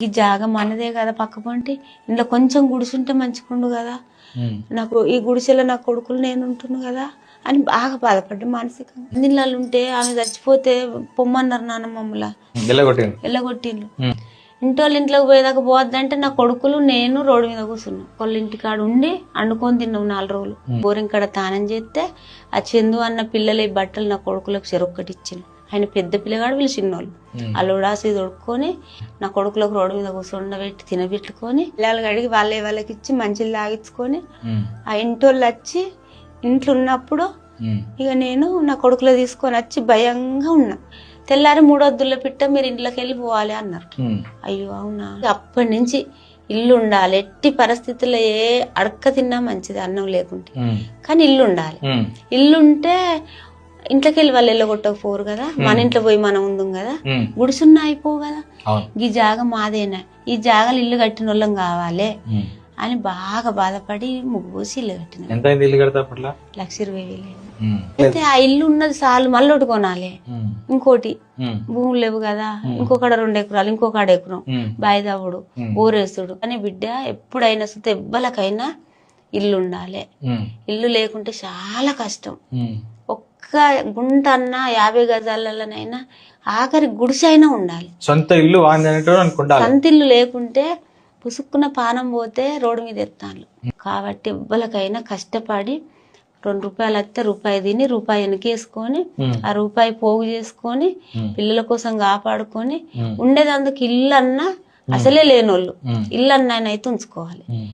ఈ జాగా మనదే కదా పక్క పంటి ఇంట్లో కొంచెం గుడిసుంటే మంచిగుండు కదా, నాకు ఈ గుడిసెలో నా కొడుకులు నేను ఉంటున్నాను కదా అని బాగా బాధపడ్డా మానసికంగా. నీళ్ళు ఉంటే ఆమె చచ్చిపోతే పొమ్మన్నారు నాన్న మమ్మల్ని ఎల్లగొట్టిండ్రు. ఇంటోళ్ళు ఇంట్లోకి పోయేదాకా పోవద్దంటే నా కొడుకులు నేను రోడ్డు మీద కూర్చున్నాం. వాళ్ళ ఇంటికాడ ఉండి వండుకొని తిన్నాం 4 రోజులు. బోరింగ్ కాడ తానం చేస్తే ఆ చందు అన్న పిల్లలు ఈ బట్టలు నా కొడుకులకు చెరొక్కటి ఇచ్చిండు. ఆయన పెద్ద పిల్లగాడు వీళ్ళు చిన్నోళ్ళు. వాళ్ళు ఉడాసి దొడుక్కొని నా కొడుకులకు రోడ్డు మీద కూర్చుండబెట్టి తినబెట్టుకొని పిల్లలు కడిగి వాళ్ళకి ఇచ్చి మంచిలు తాగించుకొని ఆ ఇంటోళ్ళు వచ్చి ఇంట్లో ఉన్నప్పుడు ఇక నేను నా కొడుకులో తీసుకొని వచ్చి భయంగా ఉన్నా. తెల్లారి 3 పిట్ట మీరు ఇంట్లోకి వెళ్ళి పోవాలి అన్నారు. అయ్యో అవునా. అప్పటి నుంచి ఇల్లు ఉండాలి, ఎట్టి పరిస్థితుల్లో ఏ అడక్క తిన్నా మంచిది అన్నం లేకుంటే, కానీ ఇల్లు ఉండాలి. ఇల్లు ఉంటే ఇంట్లోకి వెళ్ళి వాళ్ళు వెళ్ళగొట్టకపోరు కదా, మన ఇంట్లో పోయి మనం ఉందాం కదా, గుడిసున్నా అయిపోవు కదా. ఈ జాగ మాదేనా, ఈ జాగాలు ఇల్లు కట్టిన వాళ్ళం కావాలి అని బాగా బాధపడి ముగ్గుసి ఇల్లు కట్టిన. 1,20,000. అయితే ఆ ఇల్లు ఉన్నది చాలు, మళ్ళీ ఒకటి కొనాలి. ఇంకోటి భూములు లేవు కదా, ఇంకొకడ 2 ఎకరాలు, ఇంకొకడ ఎకరం బాయిదావుడు ఊరేసుడు అని బిడ్డ ఎప్పుడైనా సుత ఎవ్వలకైనా ఇల్లు ఉండాలి. ఇల్లు లేకుంటే చాలా కష్టం. ఒక్క గుంట అన్నా 50 గజాలలోనైనా ఆఖరి గుడిసె అయినా ఉండాలి. సొంత ఇల్లు సొంత ఇల్లు లేకుంటే పుసుక్కున పానం పోతే రోడ్డు మీద ఎత్తాను. కాబట్టి ఎవ్వలకైనా కష్టపడి 2 రూపాయలు వస్తే రూపాయి తిని రూపాయి వెనకేసుకొని ఆ రూపాయి పోగు చేసుకొని పిల్లల కోసం కాపాడుకొని ఉండేదందుకు ఇల్లు అన్నా అసలే లేనోళ్ళు ఇల్లు అన్నా అయితే ఉంచుకోవాలి.